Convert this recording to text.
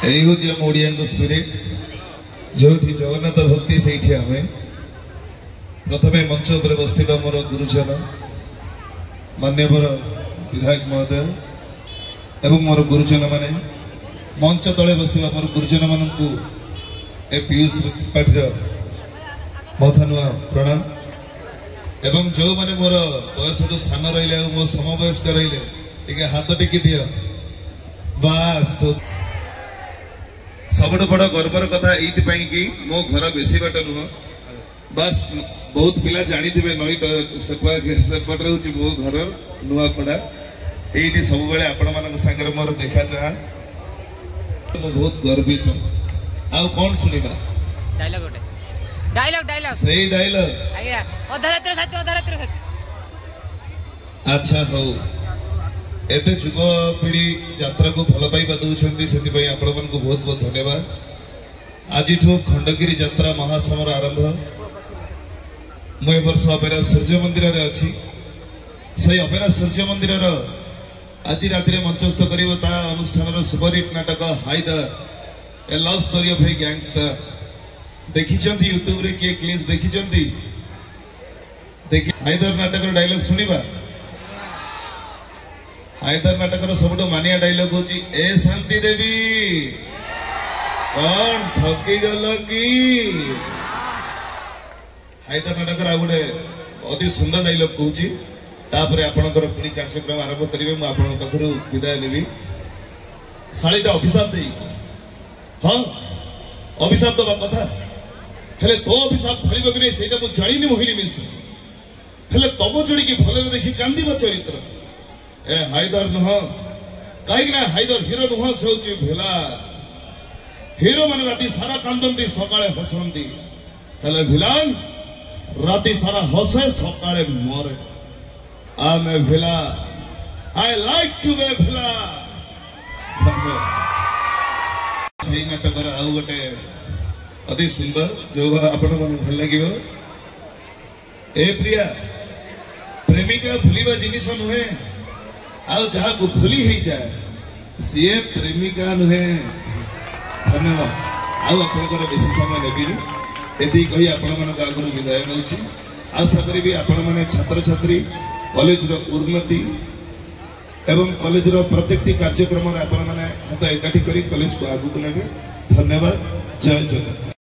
यही हूँ आम ओडिया स्पिरिट जो जगन्नाथ भक्ति से आम प्रथम मंच उपर बसता मोर गुरुजन मान्यवर विधायक महोदय एवं मोर गुरुजन माने मंच तले बसता मोर गुरुजन मानू ए पीयूष त्रिपाठी मथानुआ प्रणाम एवं जो मैंने मोर बयस सान रही मो समवयस्क रही हाथ टेकी दियो बास तो सबुठ बड़ गर्वर कथा ये मो घर बेसी बाट नुह बस बहुत पिला जानी थे नई सेपट रोचे मो घर नुआपड़ा ये सब बेले आपण मान सागर मोर देखा चाह बहुत गर्वित आ कौन सुनिबा डायलॉग डायलॉग डायलॉग सही डायलॉग आज्ञा अधरात्र सत्य अच्छा हो एते युव पीढ़ी यात्रा को भल पाइबा दउछंती सेति पई आपण मन को बहुत बहुत धन्यवाद। आज खंडगिरी यात्रा महासमर आरंभ मुझे वर्ष अपेरा सूर्य मंदिर रे अछि से अपेरा सूर्य मंदिर आज राति मंचस्थ करिवो ता अनुष्ठान रो सुपरहिट नाटक Haider a love story of a gangster देखिचंती यूट्यूब रे के क्लिप्स देखिचंती देखि हाइदर नाटक रो डायलॉग सुनिबा हाइदर नाटक सब मानिया डायलॉग होची ए शांति देवी कौन थकी गल कि हाइदर नाटक आ गोटे अति सुंदर डायलॉग कहूची तापर आपणकर पुणी कार्यक्रम आरंभ करेंगे मुझे आपण पाखर विदाय नेबी शालीटा अभिशाप दे हाँ अभिशाप दबा कथा हेले तो अभिशाप फल कि नहीं से जानी मोहिनी मिश्र हेले तम जोड़ी की भल देखी कांदी चरित्र ए हाइदर नुह कहीं हाइदर हिरो नुह से होची भेला हिरो माने राति सारा कांदंती सकाळे हसंती हेले भिलान राति सारा हसे सकाळे मरे आई एम ए भिला आई लाइक टू बी भिला सही नाटक आउ गोटे अति सुंदर जो आपण मन भल लागिवो ए प्रिया प्रेमिका भूलिबा जिनिस नुहे आउ जहाँ को भूली ही जाए सीए प्रेमिका नुहे धन्यवाद आउ आपनकर बेसी समय नेबिनी एति कही आपण मन आगु विदाय नउछि आशा करी आपण माने छात्र छात्री कॉलेज रो उन्नति एवं कॉलेज रो प्रत्येकटी कार्यक्रम रे आपण माने हाथ एकाठी करी कॉलेज को आगु नेबे धन्यवाद जय जगन्नाथ।